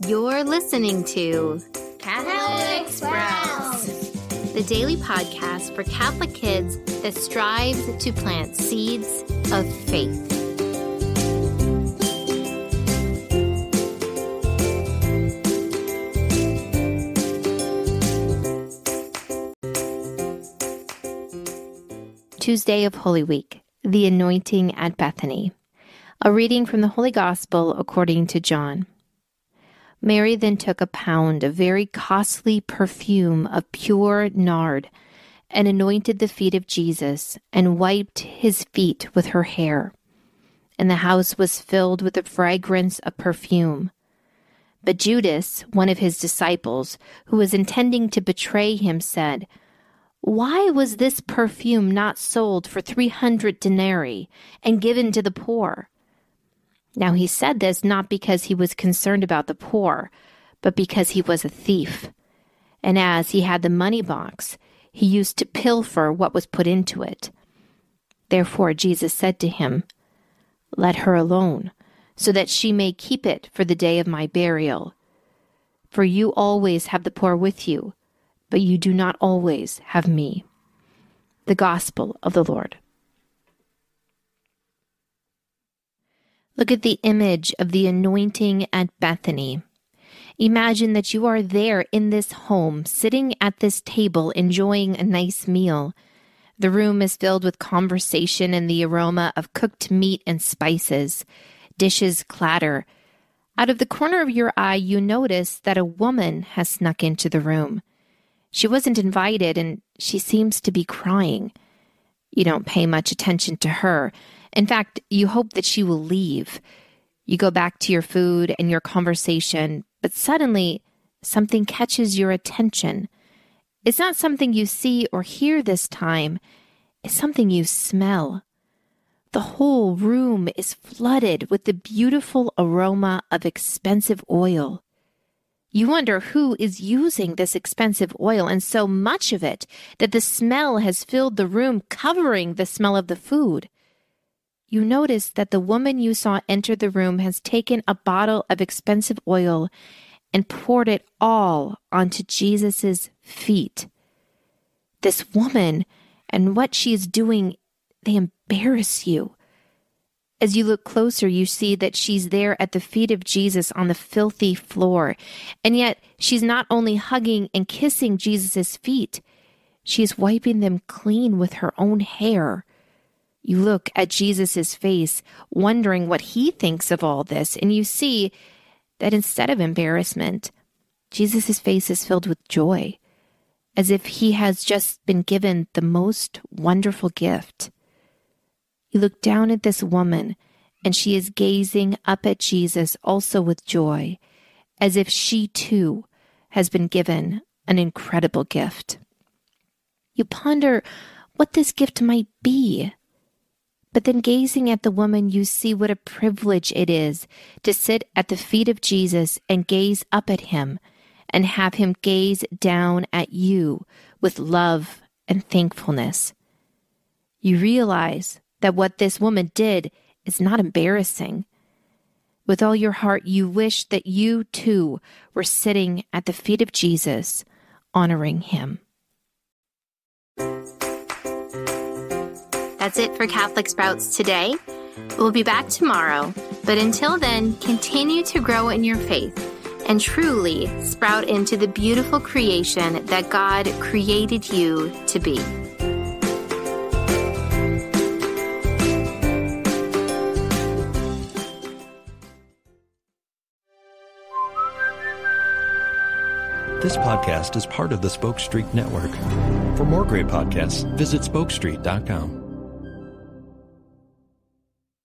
You're listening to Catholic Sprouts, the daily podcast for Catholic kids that strives to plant seeds of faith. Tuesday of Holy Week, the anointing at Bethany. A reading from the Holy Gospel according to John. Mary then took a pound of very costly perfume of pure nard and anointed the feet of Jesus and wiped his feet with her hair. And the house was filled with the fragrance of perfume. But Judas, one of his disciples, who was intending to betray him, said, "Why was this perfume not sold for 300 denarii and given to the poor?" Now he said this not because he was concerned about the poor, but because he was a thief. And as he had the money box, he used to pilfer what was put into it. Therefore Jesus said to him, "Let her alone, so that she may keep it for the day of my burial. For you always have the poor with you, but you do not always have me." The Gospel of the Lord. Look at the image of the anointing at Bethany. Imagine that you are there in this home, sitting at this table, enjoying a nice meal. The room is filled with conversation and the aroma of cooked meat and spices. Dishes clatter. Out of the corner of your eye, you notice that a woman has snuck into the room. She wasn't invited, and she seems to be crying. You don't pay much attention to her. In fact, you hope that she will leave. You go back to your food and your conversation, but suddenly something catches your attention. It's not something you see or hear this time. It's something you smell. The whole room is flooded with the beautiful aroma of expensive oil. You wonder who is using this expensive oil, and so much of it that the smell has filled the room, covering the smell of the food. You notice that the woman you saw enter the room has taken a bottle of expensive oil and poured it all onto Jesus' feet. This woman and what she is doing, they embarrass you. As you look closer, you see that she's there at the feet of Jesus on the filthy floor. And yet, she's not only hugging and kissing Jesus' feet, she's wiping them clean with her own hair. You look at Jesus' face, wondering what he thinks of all this, and you see that instead of embarrassment, Jesus' face is filled with joy, as if he has just been given the most wonderful gift. You look down at this woman, and she is gazing up at Jesus also with joy, as if she too has been given an incredible gift. You ponder what this gift might be. But then gazing at the woman, you see what a privilege it is to sit at the feet of Jesus and gaze up at him and have him gaze down at you with love and thankfulness. You realize that what this woman did is not embarrassing. With all your heart, you wish that you too were sitting at the feet of Jesus, honoring him. That's it for Catholic Sprouts today. We'll be back tomorrow, but until then, continue to grow in your faith and truly sprout into the beautiful creation that God created you to be. This podcast is part of the Spoke Street Network. For more great podcasts, visit spokestreet.com.